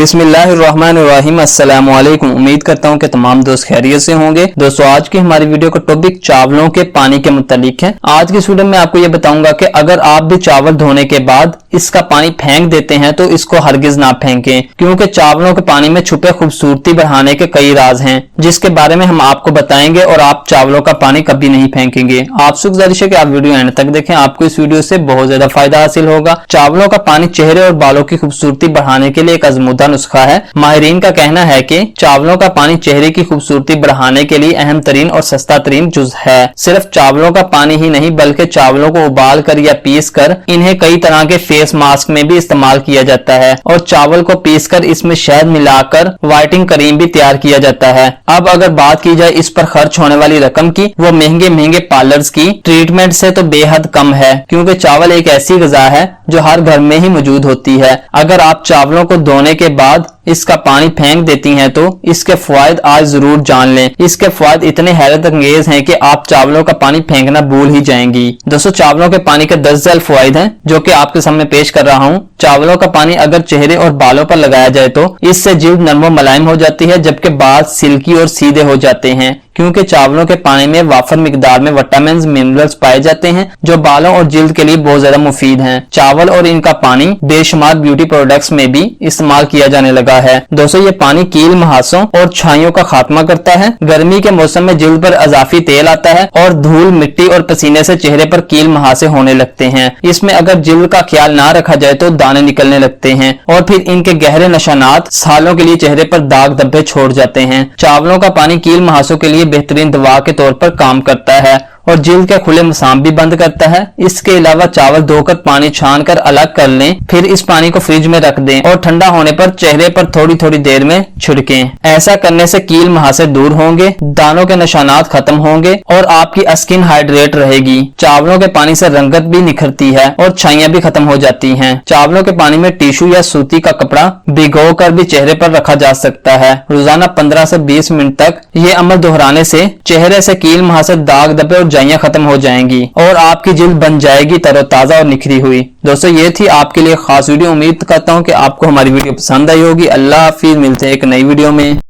बिस्मिल्लाहिर्रहमानिर्रहीम। अस्सलामु अलैकुम। उम्मीद करता हूँ कि तमाम दोस्त खैरियत से होंगे। दोस्तों, आज की हमारी वीडियो का टॉपिक चावलों के पानी के मुतालिक है। आज की वीडियो में आपको ये बताऊंगा कि अगर आप भी चावल धोने के बाद इसका पानी फेंक देते हैं तो इसको हरगिज ना फेंकें, क्योंकि चावलों के पानी में छुपे खूबसूरती बढ़ाने के कई राज हैं जिसके बारे में हम आपको बताएंगे और आप चावलों का पानी कभी नहीं फेंकेंगे। आपसे गुजारिश है कि आप वीडियो एंड तक देखें, आपको इस वीडियो से बहुत ज्यादा फायदा हासिल होगा। चावलों का पानी चेहरे और बालों की खूबसूरती बढ़ाने के लिए एक आजमूदा नुस्खा है। माहिरीन का कहना है कि चावलों का पानी चेहरे की खूबसूरती बढ़ाने के लिए अहम तरीन और सस्ता तरीन जुज है। सिर्फ चावलों का पानी ही नहीं बल्कि चावलों को उबाल कर या पीस कर इन्हें कई तरह के फेस मास्क में भी इस्तेमाल किया जाता है और चावल को पीस कर इसमें शहद मिलाकर व्हाइटिंग क्रीम भी तैयार किया जाता है। अब अगर बात की जाए इस पर खर्च होने वाली रकम की, वो महंगे महंगे पार्लर्स की ट्रीटमेंट से तो बेहद कम है, क्योंकि चावल एक ऐसी ग़िज़ा है जो हर घर में ही मौजूद होती है। अगर आप चावलों को धोने के बाद इसका पानी फेंक देती हैं तो इसके फायदे आज जरूर जान लें। इसके फायदे इतने हैरत अंगेज हैं कि आप चावलों का पानी फेंकना भूल ही जाएंगी। दोस्तों, चावलों के पानी के 10 ज़ैल फायदे हैं जो कि आपके सामने पेश कर रहा हूँ। चावलों का पानी अगर चेहरे और बालों पर लगाया जाए तो इससे जिल्द नरम व मुलायम हो जाती है, जबकि बाल सिल्की और सीधे हो जाते हैं, क्योंकि चावलों के पानी में वाफर मिकदार में विटामिन मिनरल्स पाए जाते हैं जो बालों और जिल्द के लिए बहुत ज्यादा मुफीद हैं। चावल और इनका पानी बेशुमार ब्यूटी प्रोडक्ट्स में भी इस्तेमाल किया जाने लगा है। दोस्तों, ये पानी कील मुहासों और छाइयों का खात्मा करता है। गर्मी के मौसम में जिल्द पर अजाफी तेल आता है और धूल, मिट्टी और पसीने से चेहरे पर कील मुहासे होने लगते हैं। इसमें अगर जिल्द का ख्याल ना रखा जाए तो दाने निकलने लगते हैं और फिर इनके गहरे निशानात सालों के लिए चेहरे पर दाग धब्बे छोड़ जाते हैं। चावलों का पानी कील मुहासों के लिए बेहतरीन दवा के तौर पर काम करता है और जिल्द के खुले मसाम भी बंद करता है। इसके अलावा चावल धोकर पानी छान कर अलग कर लें, फिर इस पानी को फ्रिज में रख दें और ठंडा होने पर चेहरे पर थोड़ी थोड़ी देर में छिड़कें। ऐसा करने से कील मुहासे दूर होंगे, दानों के निशानात खत्म होंगे और आपकी स्किन हाइड्रेट रहेगी। चावलों के पानी से रंगत भी निखरती है और छाइयां भी खत्म हो जाती हैं। चावलों के पानी में टिश्यू या सूती का कपड़ा भिगो कर भी चेहरे पर रखा जा सकता है। रोजाना 15 से 20 मिनट तक ये अमल दोहराने से चेहरे से कील मुहासे, दाग धब्बे और जाइयां खत्म हो जाएंगी और आपकी जिल्द बन जाएगी तरोताजा और निखरी हुई। दोस्तों, ये थी आपके लिए खास वीडियो। उम्मीद करता हूँ कि आपको हमारी वीडियो पसंद आई होगी। अल्लाह हाफिज, मिलते हैं एक नई वीडियो में।